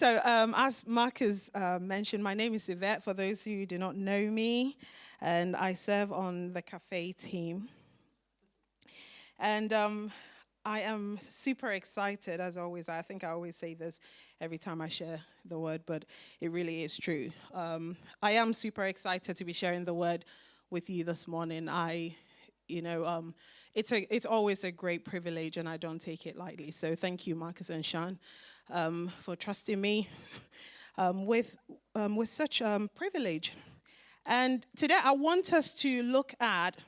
As Marcus mentioned, my name is Yvette, for those who do not know me, and I serve on the cafe team. And I am super excited, as always. I think I always say this every time I share the word, but it really is true. I am super excited to be sharing the word with you this morning. It's always a great privilege, and I don't take it lightly. So thank you, Marcus and Sean, for trusting me with such privilege. And today I want us to look at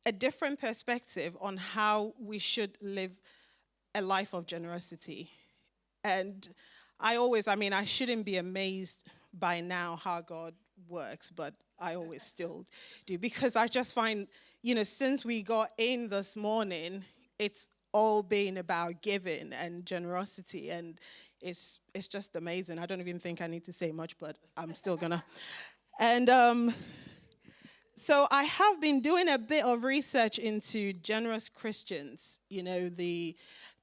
a different perspective on how we should live a life of generosity. And I shouldn't be amazed by now how God works, but I always still do, because I just find, since we got in this morning, it's all been about giving and generosity, and it's just amazing. I don't even think I need to say much, but I'm still gonna. And so I have been doing a bit of research into generous Christians, the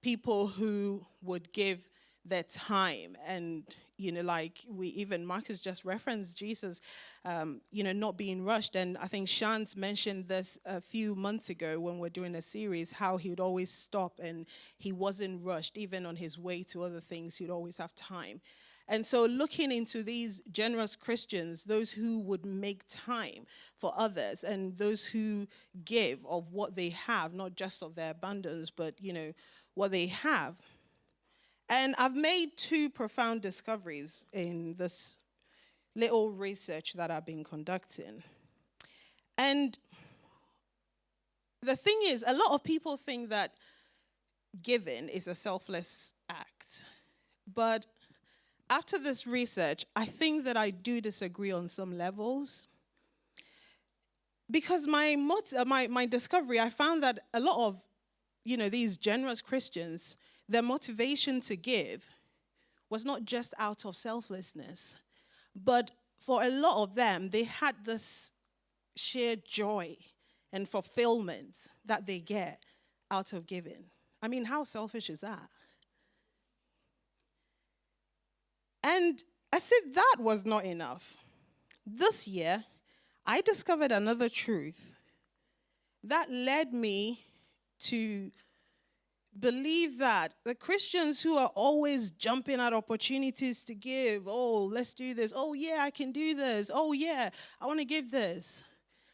people who would give their time. And, Marcus just referenced Jesus, not being rushed. And I think Shant's mentioned this a few months ago when we're doing a series, how he would always stop and he wasn't rushed. Even on his way to other things, he'd always have time. And so looking into these generous Christians, those who would make time for others and those who give of what they have, not just of their abundance, but, what they have. And I've made two profound discoveries in this little research that I've been conducting. And the thing is, a lot of people think that giving is a selfless act. But after this research, I think that I do disagree on some levels. Because my discovery, I found that a lot of, these generous Christians, their motivation to give was not just out of selflessness, but for a lot of them, they had this sheer joy and fulfillment that they get out of giving. I mean, how selfish is that? And as if that was not enough, this year, I discovered another truth that led me to believe that the Christians who are always jumping at opportunities to give, oh, let's do this, oh, yeah, I can do this, oh, yeah, I want to give this,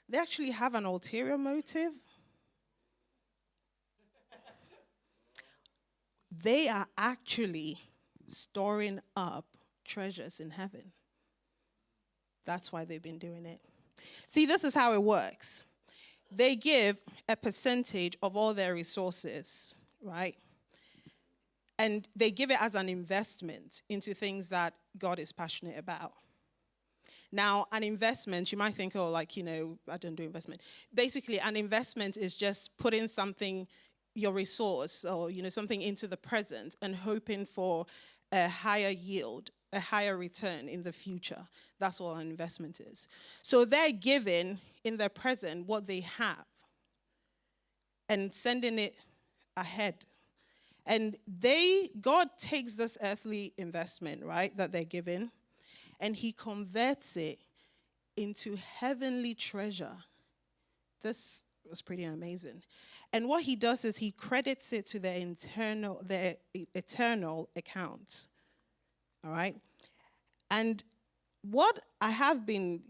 they actually have an ulterior motive. They are actually storing up treasures in heaven. That's why they've been doing it. See, this is how it works. They give a percentage of all their resources, right? And they give it as an investment into things that God is passionate about. Now, an investment, you might think, I don't do investment. Basically, an investment is just putting something, your resource, or, something into the present and hoping for a higher yield, a higher return in the future. That's what an investment is. So they're giving in their present what they have and sending it ahead. And God takes this earthly investment, right, that they're giving, and he converts it into heavenly treasure. This was pretty amazing. And what he does is he credits it to their eternal account. All right? And what I have been,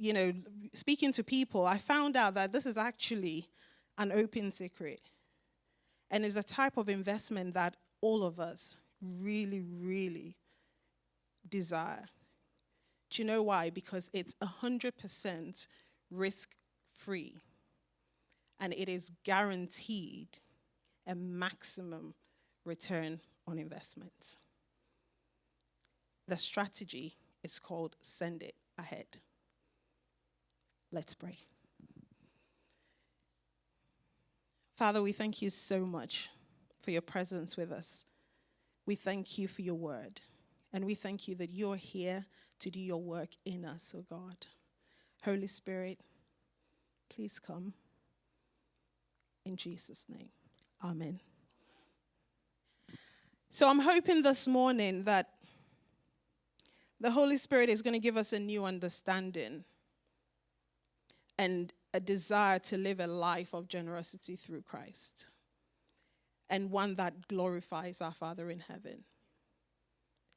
speaking to people, I found out that this is actually an open secret. And is a type of investment that all of us really, really desire. Do you know why? Because it's 100% risk-free. And it is guaranteed a maximum return on investment. The strategy is called send it ahead. Let's pray. Father, we thank you so much for your presence with us. We thank you for your word. And we thank you that you're here to do your work in us, oh God. Holy Spirit, please come. In Jesus' name, amen. So I'm hoping this morning that The Holy Spirit is going to give us a new understanding and a desire to live a life of generosity through Christ, and one that glorifies our Father in heaven.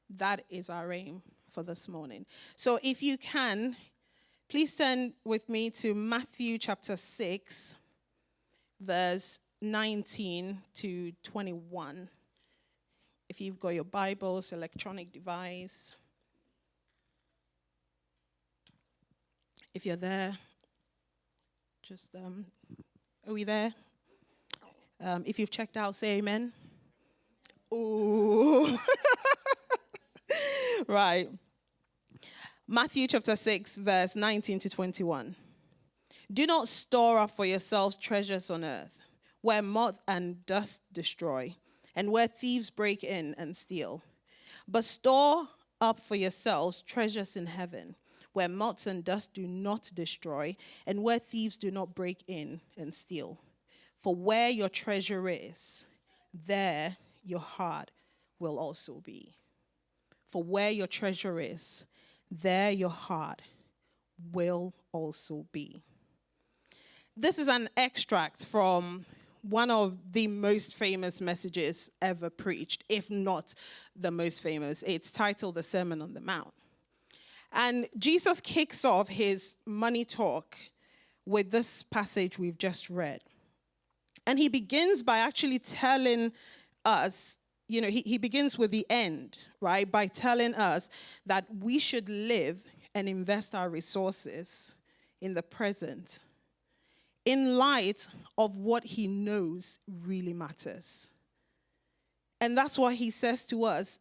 That is our aim for this morning. So if you can, please turn with me to Matthew chapter 6, verse 19 to 21. If you've got your Bibles, electronic device. If you're there, just, are we there? If you've checked out, say amen. Ooh. Right. Matthew chapter 6, verse 19 to 21. Do not store up for yourselves treasures on earth, where moth and dust destroy, and where thieves break in and steal. But store up for yourselves treasures in heaven, where moths and dust do not destroy, and where thieves do not break in and steal. For where your treasure is, there your heart will also be. For where your treasure is, there your heart will also be. This is an extract from one of the most famous messages ever preached, if not the most famous. It's titled The Sermon on the Mount. And Jesus kicks off his money talk with this passage we've just read. And he begins by actually telling us, he begins with the end, right? By telling us that we should live and invest our resources in the present in light of what he knows really matters. And that's why he says to us,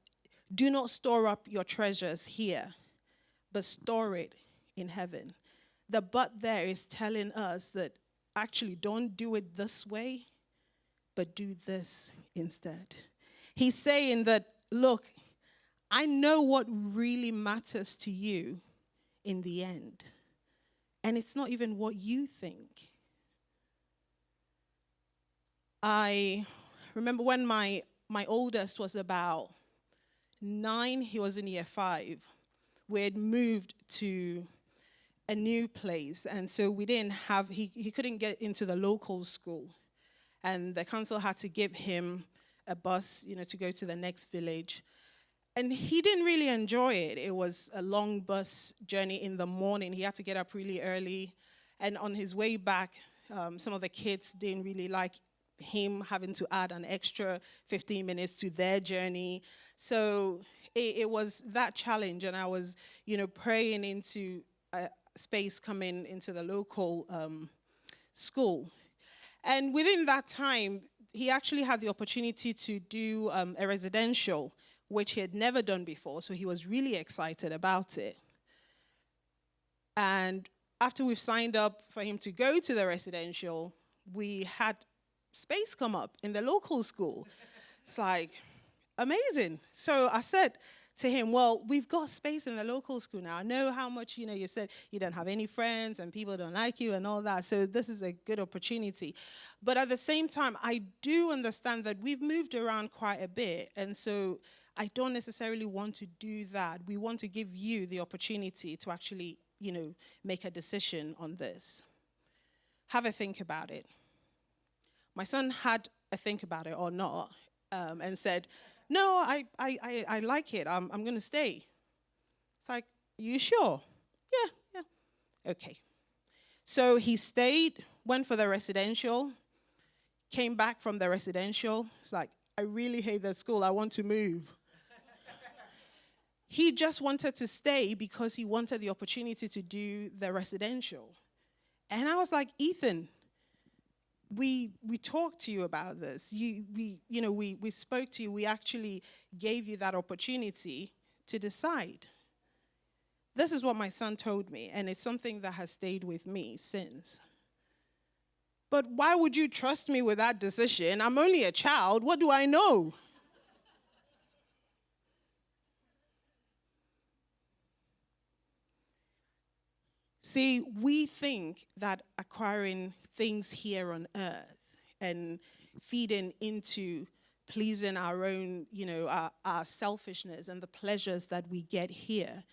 do not store up your treasures here, but store it in heaven. The but there is telling us that actually don't do it this way, but do this instead. He's saying that, look, I know what really matters to you in the end. And it's not even what you think. I remember when my oldest was about 9, he was in year 5. We had moved to a new place. And so we didn't have, he couldn't get into the local school. And the council had to give him a bus, to go to the next village. And he didn't really enjoy it. It was a long bus journey in the morning. He had to get up really early. And on his way back, some of the kids didn't really like him having to add an extra 15 minutes to their journey. So it was that challenge. And I was, praying into a space coming into the local school. And within that time, he actually had the opportunity to do a residential, which he had never done before. So he was really excited about it. And after we've signed up for him to go to the residential, we had space come up in the local school. It's like, amazing. So I said to him, well, we've got space in the local school now. I know how much, you said you don't have any friends and people don't like you and all that. So this is a good opportunity. But at the same time, I do understand that we've moved around quite a bit. And so I don't necessarily want to do that. We want to give you the opportunity to actually, make a decision on this. Have a think about it. My son had a think about it or not, and said, no, I like it. I'm going to stay. It's like, you sure? Yeah. Okay. So he stayed, went for the residential, came back from the residential. It's like, I really hate the school. I want to move. He just wanted to stay because he wanted the opportunity to do the residential. And I was like, Ethan, we talked to you about this. We spoke to you. We actually gave you that opportunity to decide. This is what my son told me, and it's something that has stayed with me since. But why would you trust me with that decision? I'm only a child. What do I know? See, we think that acquiring things here on earth and feeding into pleasing our own, our selfishness and the pleasures that we get here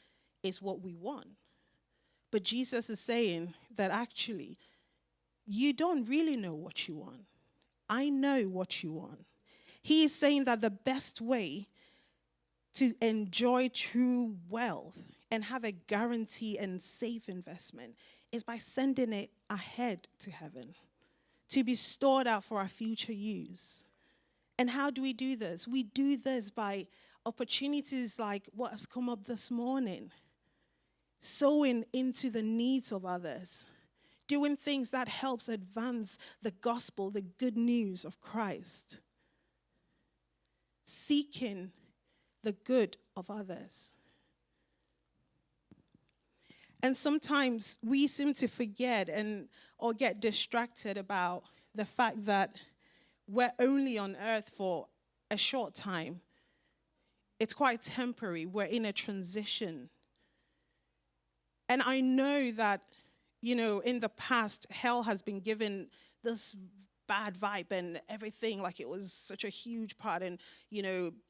is what we want. But Jesus is saying that actually, you don't really know what you want. I know what you want. He is saying that the best way to enjoy true wealth and have a guarantee and safe investment is by sending it ahead to heaven, to be stored out for our future use. And how do we do this? We do this by opportunities like what has come up this morning, sowing into the needs of others, doing things that helps advance the gospel, the good news of Christ, seeking the good of others. And sometimes we seem to forget or get distracted about the fact that we're only on earth for a short time. It's quite temporary. We're in a transition. And I know that, in the past, hell has been given this bad vibe and everything, like it was such a huge part. And,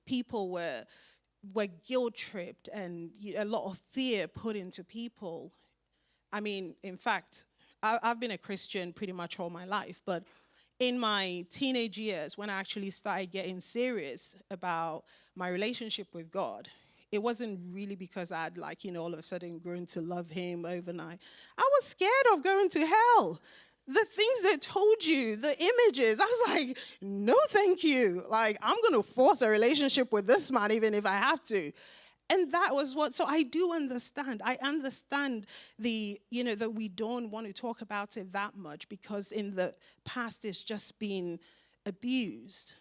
people were guilt-tripped and a lot of fear put into people. I mean, in fact, I've been a Christian pretty much all my life, but in my teenage years, when I actually started getting serious about my relationship with God, it wasn't really because I'd all of a sudden grown to love him overnight. I was scared of going to hell. The things they told you, the images, I was like, no, thank you. I'm going to force a relationship with this man, even if I have to. And that was so I do understand. I understand that we don't want to talk about it that much because in the past it's just been abused.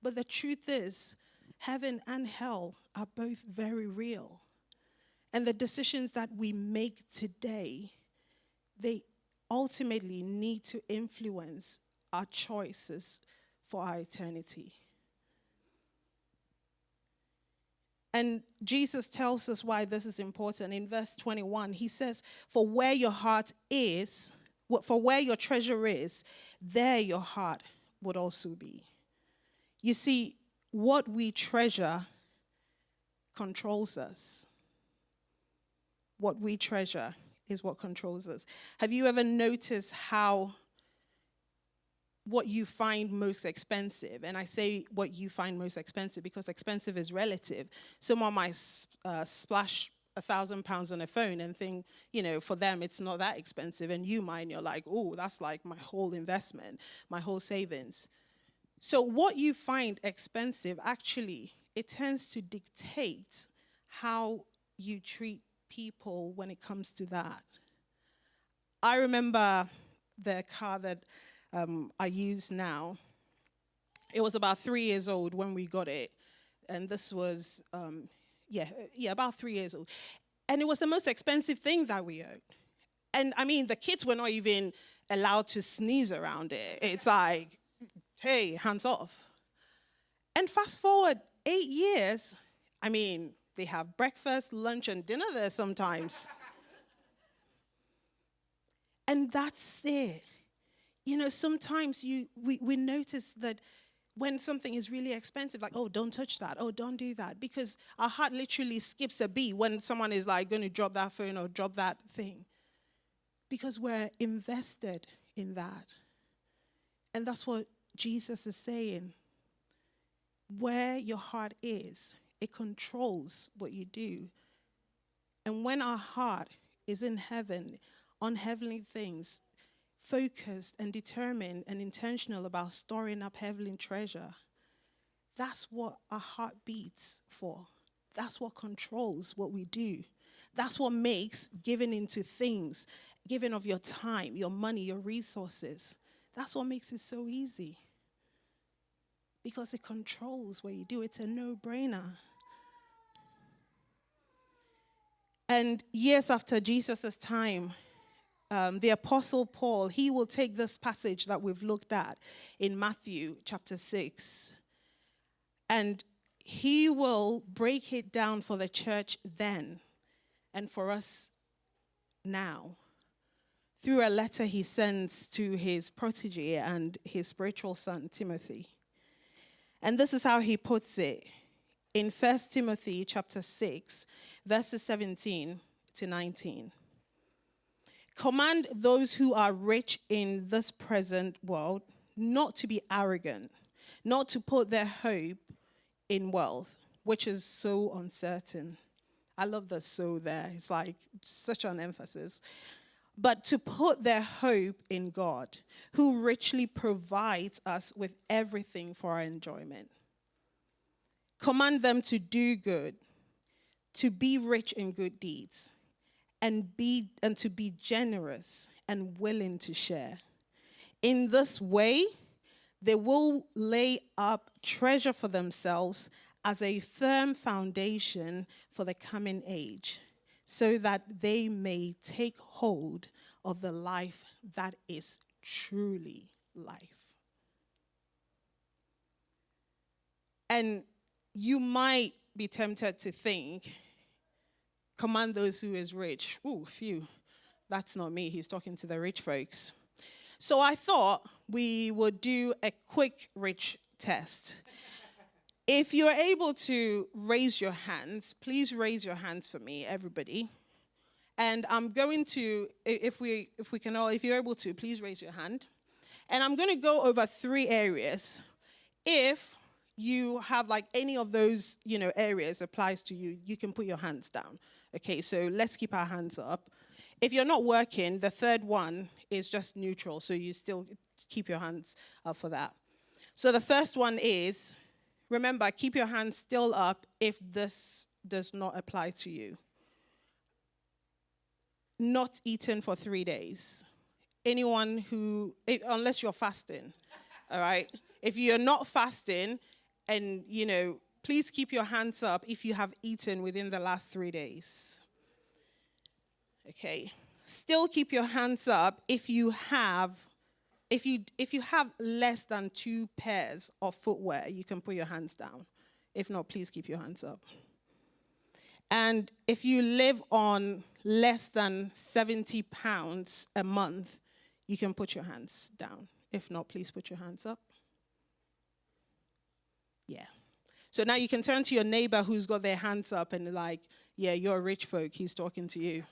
But the truth is, heaven and hell are both very real. And the decisions that we make today, they ultimately need to influence our choices for our eternity. And Jesus tells us why this is important. In verse 21, he says, for where your treasure is, there your heart would also be. You see, what we treasure controls us. What we treasure is what controls us. Have you ever noticed how what you find most expensive, and I say what you find most expensive because expensive is relative. Someone might splash £1,000 on a phone and think, for them it's not that expensive, and you're like, oh, that's like my whole investment, my whole savings. So what you find expensive, actually, it tends to dictate how you treat people when it comes to that. I remember the car that I use now. It was about 3 years old when we got it. And this was, about 3 years old. And it was the most expensive thing that we owned. And I mean, the kids were not even allowed to sneeze around it. It's like, hey, hands off. And fast forward 8 years, I mean, they have breakfast, lunch, and dinner there sometimes. And that's it. Sometimes we notice that when something is really expensive, like, oh, don't touch that. Oh, don't do that. Because our heart literally skips a beat when someone is like going to drop that phone or drop that thing. Because we're invested in that. And that's what Jesus is saying. Where your heart is, it controls what you do. And when our heart is in heaven, on heavenly things, focused and determined and intentional about storing up heavenly treasure, that's what our heart beats for. That's what controls what we do. That's what makes giving into things, giving of your time, your money, your resources, that's what makes it so easy. Because it controls what you do. It's a no-brainer. And years after Jesus' time, the Apostle Paul, he will take this passage that we've looked at in Matthew chapter 6, and he will break it down for the church then and for us now through a letter he sends to his protege and his spiritual son, Timothy. And this is how he puts it in 1 Timothy chapter 6, verses 17 to 19. Command those who are rich in this present world not to be arrogant, not to put their hope in wealth, which is so uncertain. I love the "so" there. It's like such an emphasis. But to put their hope in God, who richly provides us with everything for our enjoyment. Command them to do good, to be rich in good deeds, and to be generous and willing to share. In this way, they will lay up treasure for themselves as a firm foundation for the coming age, so that they may take hold of the life that is truly life. And you might be tempted to think, command those who is rich. Ooh, phew. That's not me. He's talking to the rich folks. So I thought we would do a quick rich test. If you're able to raise your hands, please raise your hands for me, everybody. And I'm going to, if you're able to, please raise your hand. And I'm going to go over 3 areas. If you have like any of those, areas applies to you, you can put your hands down. Okay, so let's keep our hands up. If you're not working, the third one is just neutral, so you still keep your hands up for that. So the first one is, remember, keep your hands still up if this does not apply to you. Not eaten for 3 days. Anyone who, unless you're fasting, all right? If you're not fasting, and, please keep your hands up if you have eaten within the last 3 days. Okay. Still keep your hands up if you have less than 2 pairs of footwear, you can put your hands down. If not, please keep your hands up. And if you live on less than 70 pounds a month, you can put your hands down. If not, please put your hands up. Yeah. So now you can turn to your neighbor who's got their hands up and like, yeah, you're a rich folk. He's talking to you.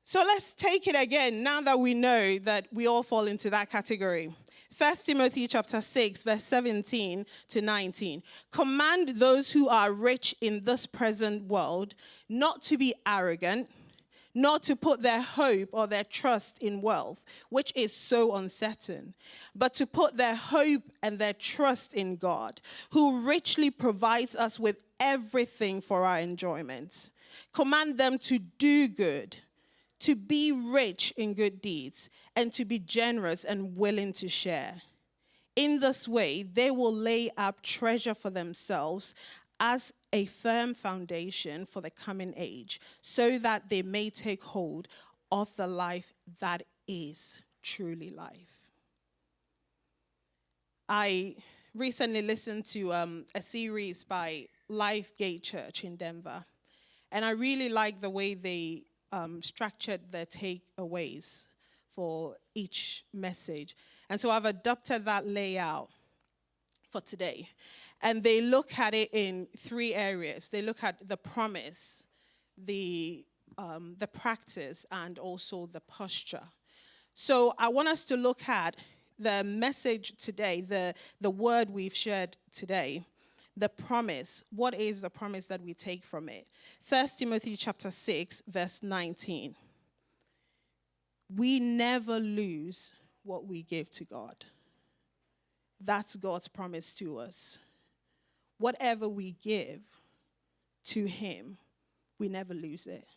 So let's take it again now that we know that we all fall into that category. 1 Timothy chapter 6, verse 17 to 19. Command those who are rich in this present world not to be arrogant, not to put their hope or their trust in wealth, which is so uncertain, but to put their hope and their trust in God, who richly provides us with everything for our enjoyment. Command them to do good, to be rich in good deeds, and to be generous and willing to share. In this way, they will lay up treasure for themselves as a firm foundation for the coming age, so that they may take hold of the life that is truly life. I recently listened to a series by Life Gate Church in Denver, and I really like the way they structured their takeaways for each message. And so I've adopted that layout for today. And they look at it in 3 areas. They look at the promise, the practice, and also the posture. So I want us to look at the message today, the word we've shared today. The promise. What is the promise that we take from it? 1 Timothy chapter 6, verse 19. We never lose what we give to God. That's God's promise to us. Whatever we give to him, we never lose it.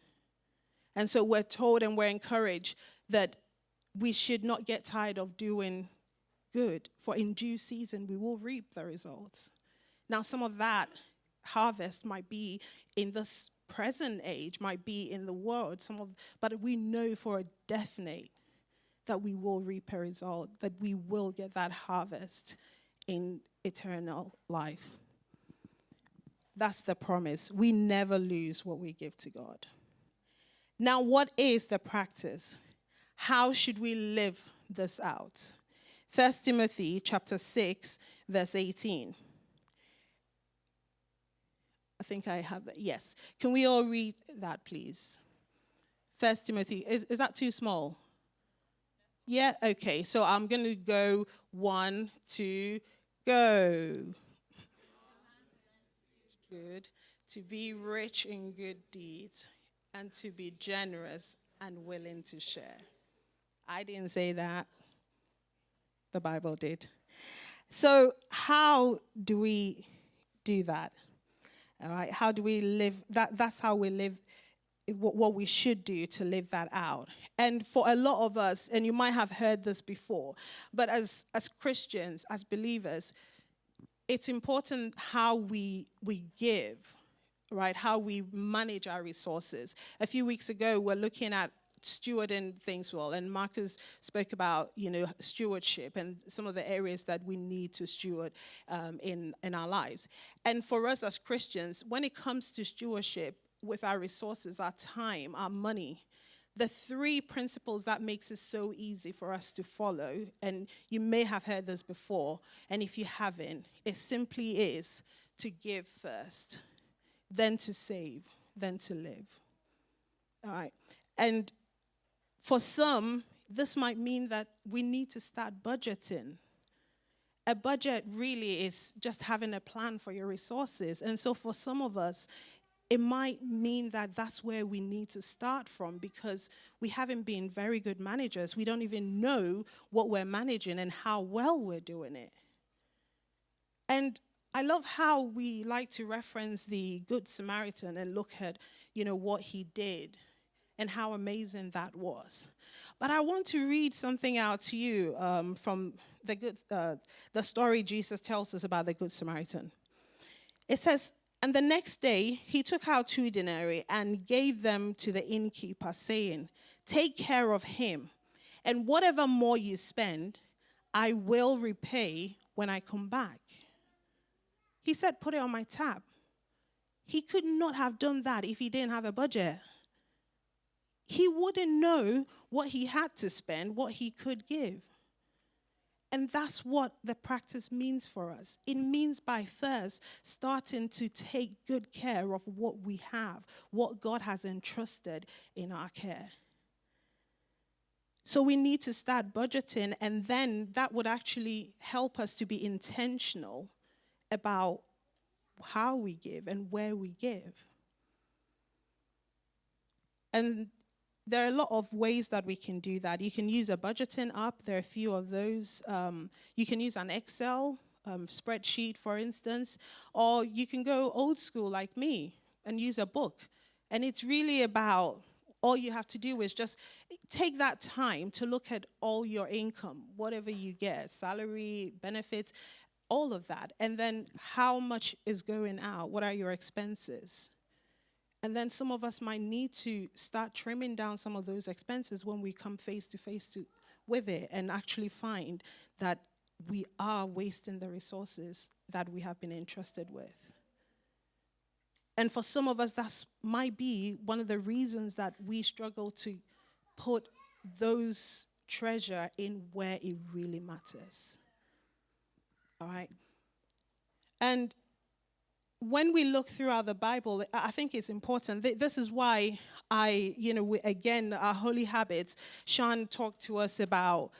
And so we're told and we're encouraged that we should not get tired of doing good, for in due season we will reap the results. Now, some of that harvest might be in this present age, might be in the world, but we know for a definite that we will reap a result, that we will get that harvest in eternal life. That's the promise. We never lose what we give to God. Now, what is the practice? How should we live this out? 1 Timothy chapter 6, verse 18. I think I have that. Yes. Can we all read that, please? 1 Timothy. Is that too small? Yeah? Okay. So I'm going to go 1, 2, go. Good. To be rich in good deeds and to be generous and willing to share. I didn't say that. The Bible did. So how do we do that? All right. How do we live? That's how we live. What we should do to live that out. And for a lot of us, and you might have heard this before, but as Christians, as believers, it's important how we give, right? How we manage our resources. A few weeks ago, we're looking at stewarding things well, and Marcus spoke about, stewardship and some of the areas that we need to steward in our lives. And for us as Christians, when it comes to stewardship with our resources, our time, our money, the 3 principles that makes it so easy for us to follow, and you may have heard this before, and if you haven't, it simply is to give first, then to save, then to live. All right. And for some, this might mean that we need to start budgeting. A budget really is just having a plan for your resources. And so for some of us, it might mean that that's where we need to start from because we haven't been very good managers. We don't even know what we're managing and how well we're doing it. And I love how we like to reference the Good Samaritan and look at, what he did and how amazing that was. But I want to read something out to you from the story Jesus tells us about the Good Samaritan. It says, "And the next day he took out 2 denarii and gave them to the innkeeper, saying, 'Take care of him, and whatever more you spend, I will repay when I come back.' He said, 'Put it on my tab.' He could not have done that if he didn't have a budget. He wouldn't know what he had to spend, what he could give. And that's what the practice means for us. It means by first starting to take good care of what we have, what God has entrusted in our care. So we need to start budgeting, and then that would actually help us to be intentional about how we give and where we give. And there are a lot of ways that we can do that. You can use a budgeting app. There are a few of those. You can use an Excel spreadsheet, for instance, or you can go old school like me and use a book. And it's really about, all you have to do is just take that time to look at all your income, whatever you get, salary, benefits, all of that. And then how much is going out? What are your expenses? And then some of us might need to start trimming down some of those expenses when we come face to face with it and actually find that we are wasting the resources that we have been entrusted with. And for some of us, that might be one of the reasons that we struggle to put those treasure in where it really matters. All right? And when we look throughout the Bible, I think it's important. This is why our holy habits, Sean talked to us about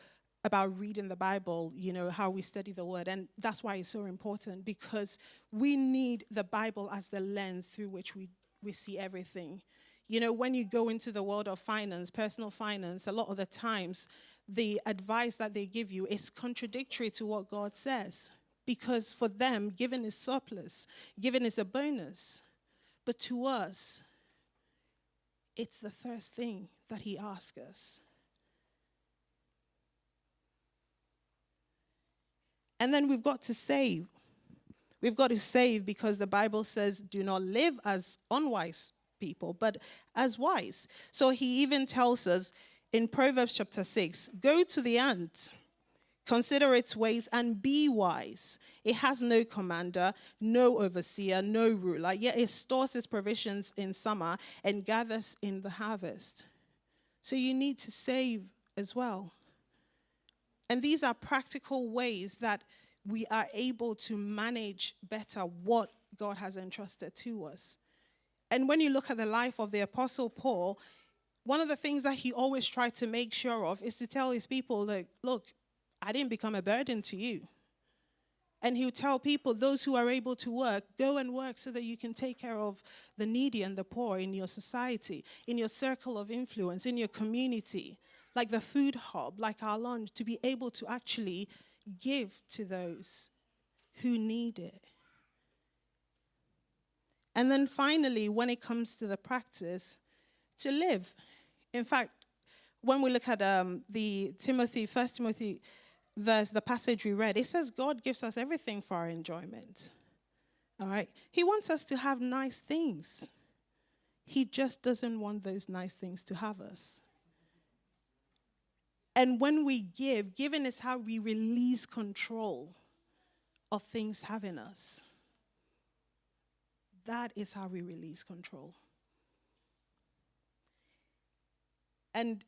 reading the Bible, how we study the word. And that's why it's so important, because we need the Bible as the lens through which we see everything. When you go into the world of finance, personal finance, a lot of the times, the advice that they give you is contradictory to what God says. Because for them, giving is surplus, giving is a bonus. But to us, it's the first thing that he asks us. And then we've got to save. We've got to save because the Bible says, do not live as unwise people, but as wise. So he even tells us in Proverbs chapter 6, go to the ant, consider its ways, and be wise. It has no commander, no overseer, no ruler, yet it stores its provisions in summer and gathers in the harvest. So you need to save as well. And these are practical ways that we are able to manage better what God has entrusted to us. And when you look at the life of the Apostle Paul, one of the things that he always tried to make sure of is to tell his people, like, look, I didn't become a burden to you. And he would tell people, those who are able to work, go and work so that you can take care of the needy and the poor in your society, in your circle of influence, in your community, like the food hub, like our lunch, to be able to actually give to those who need it. And then finally, when it comes to the practice, to live. In fact, when we look at the 1 Timothy verse, the passage we read, it says God gives us everything for our enjoyment. All right? He wants us to have nice things. He just doesn't want those nice things to have us. And when we give, giving is how we release control of things having us. That is how we release control. And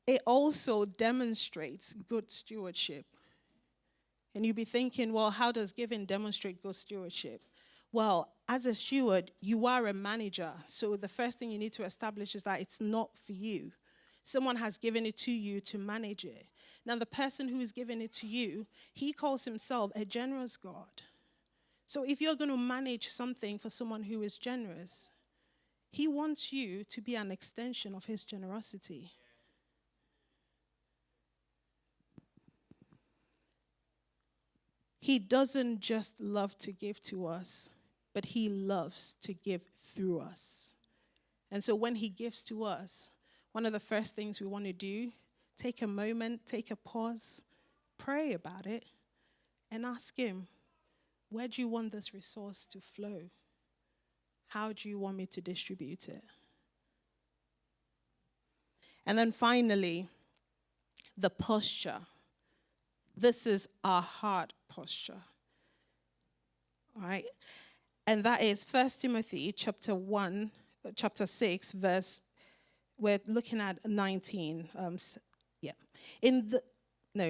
it also demonstrates good stewardship. And you'll be thinking, well, how does giving demonstrate good stewardship? Well, as a steward, you are a manager. So the first thing you need to establish is that it's not for you. Someone has given it to you to manage it. Now, the person who is giving it to you, he calls himself a generous God. So if you're going to manage something for someone who is generous, he wants you to be an extension of his generosity. He doesn't just love to give to us, but he loves to give through us. And so when he gives to us, one of the first things we want to do, take a moment, take a pause, pray about it, and ask him, where do you want this resource to flow? How do you want me to distribute it? And then finally, the posture. This is our heart posture. All right? And that is 1 Timothy chapter 6, verse, we're looking at 19.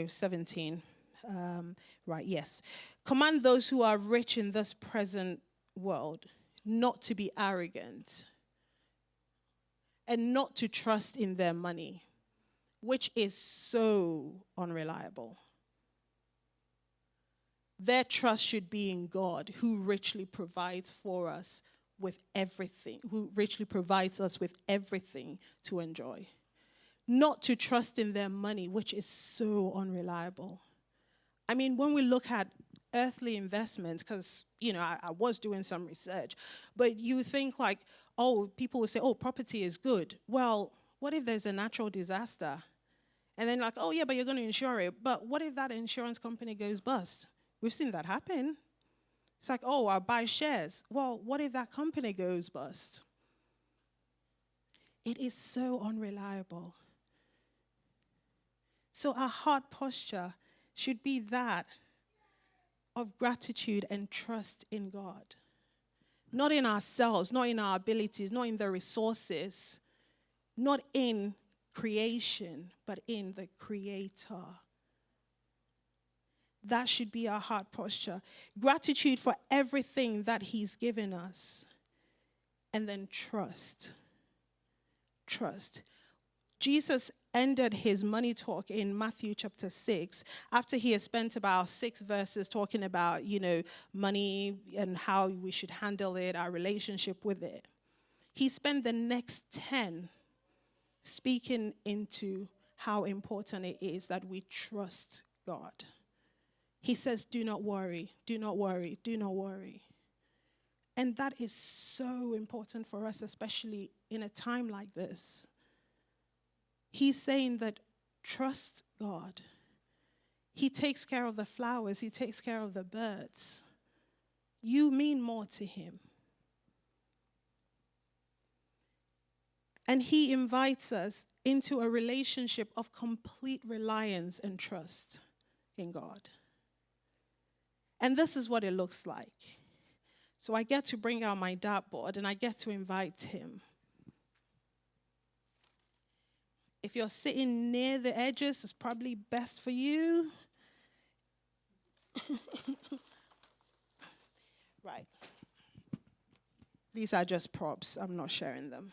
17. Right, yes. Command those who are rich in this present world not to be arrogant and not to trust in their money, which is so unreliable. Their trust should be in God, who richly provides for us with everything, who richly provides us with everything to enjoy. Not to trust in their money, which is so unreliable. I mean, when we look at earthly investments, because, I was doing some research, but you think like, people will say, property is good. Well, what if there's a natural disaster? And then like, yeah, but you're going to insure it. But what if that insurance company goes bust? We've seen that happen. It's like, I'll buy shares. Well, what if that company goes bust? It is so unreliable. So our heart posture should be that of gratitude and trust in God. Not in ourselves, not in our abilities, not in the resources, not in creation, but in the Creator. That should be our heart posture. Gratitude for everything that he's given us. And then trust. Trust. Jesus ended his money talk in Matthew chapter 6 after he had spent about 6 verses talking about, money and how we should handle it, our relationship with it. He spent the next 10 speaking into how important it is that we trust God. He says, do not worry, do not worry, do not worry. And that is so important for us, especially in a time like this. He's saying that trust God. He takes care of the flowers. He takes care of the birds. You mean more to him. And he invites us into a relationship of complete reliance and trust in God. And this is what it looks like. So I get to bring out my dartboard and I get to invite him. If you're sitting near the edges, it's probably best for you. Right. These are just props. I'm not sharing them.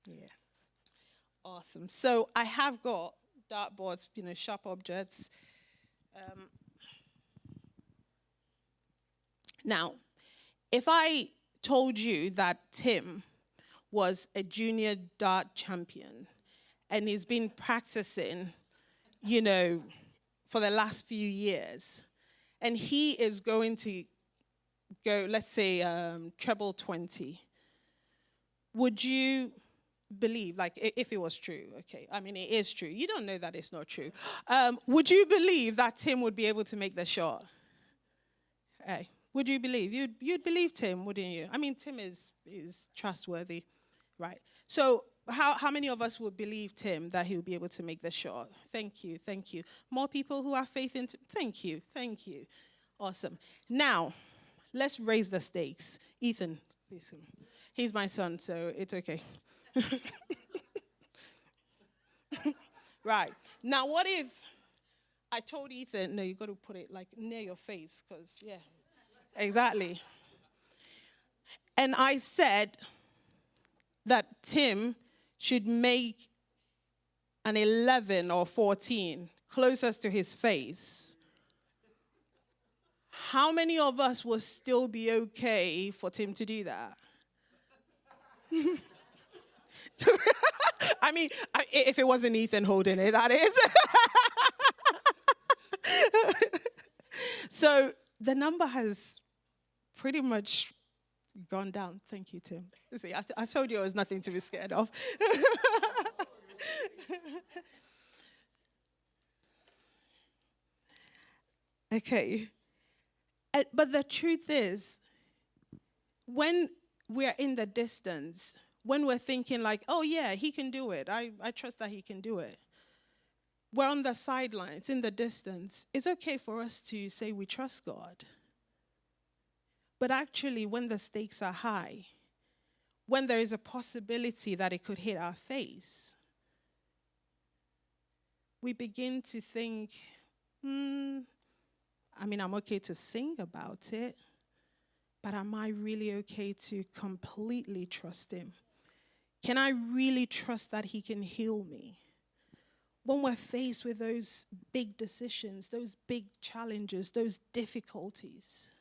Yeah. Awesome. So I have got dartboards, sharp objects. Now, if I told you that Tim was a junior dart champion and he's been practicing, for the last few years, and he is going to go, let's say, treble 20, would you believe, like, if it was true, okay, I mean, it is true. You don't know that it's not true. Would you believe that Tim would be able to make the shot? Hey, would you believe? You'd believe Tim, wouldn't you? I mean, Tim is trustworthy, right? So how many of us would believe Tim that he would be able to make the shot? Thank you. More people who have faith in Tim. Thank you. Awesome. Now, let's raise the stakes. Ethan, please. He's my son, so it's okay. Right. Now, what if I told Ethan, no, you got to put it like near your face, because, yeah, exactly. And I said that Tim should make an 11 or 14 closest to his face. How many of us will still be okay for Tim to do that? I mean, if it wasn't Ethan holding it, that is. So the number has pretty much gone down. Thank you, Tim. See, I told you it was nothing to be scared of. Okay. But the truth is, when we're in the distance, when we're thinking like, oh yeah, he can do it. I trust that he can do it. We're on the sidelines, in the distance. It's okay for us to say we trust God. But actually, when the stakes are high, when there is a possibility that it could hit our face, we begin to think, I mean, I'm okay to sing about it, but am I really okay to completely trust him? Can I really trust that he can heal me? When we're faced with those big decisions, those big challenges, those difficulties,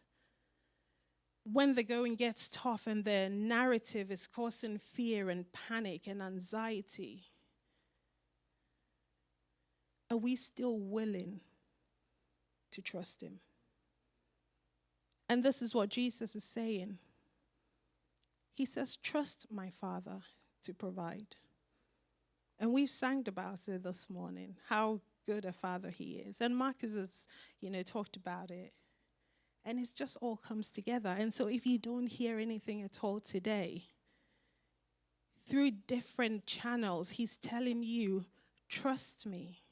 when the going gets tough and the narrative is causing fear and panic and anxiety, are we still willing to trust him? And this is what Jesus is saying. He says, trust my Father to provide. And we've sang about it this morning, how good a father he is. And Marcus has, talked about it. And it just all comes together. And so if you don't hear anything at all today, through different channels, he's telling you, trust me.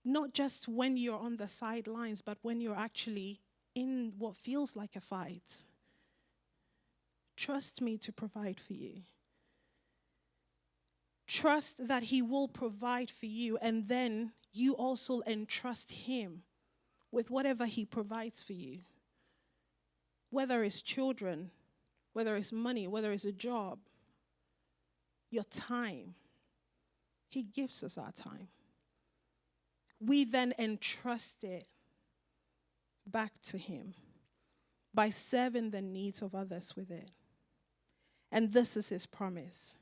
Not just when you're on the sidelines, but when you're actually in what feels like a fight. Trust me to provide for you. Trust that he will provide for you, and then you also entrust him with whatever he provides for you. Whether it's children, whether it's money, whether it's a job, your time. He gives us our time. We then entrust it back to him by serving the needs of others with it. And this is his promise,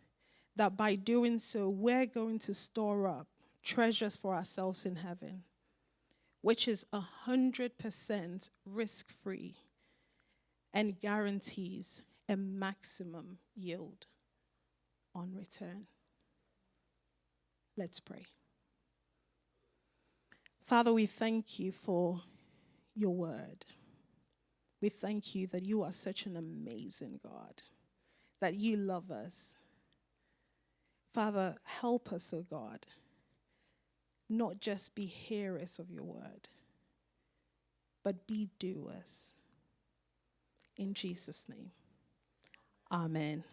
that by doing so, we're going to store up treasures for ourselves in heaven, which is 100% risk-free and guarantees a maximum yield on return. Let's pray. Father, we thank you for your word. We thank you that you are such an amazing God, that you love us. Father, help us, oh God, not just be hearers of your word, but be doers. In Jesus' name. Amen.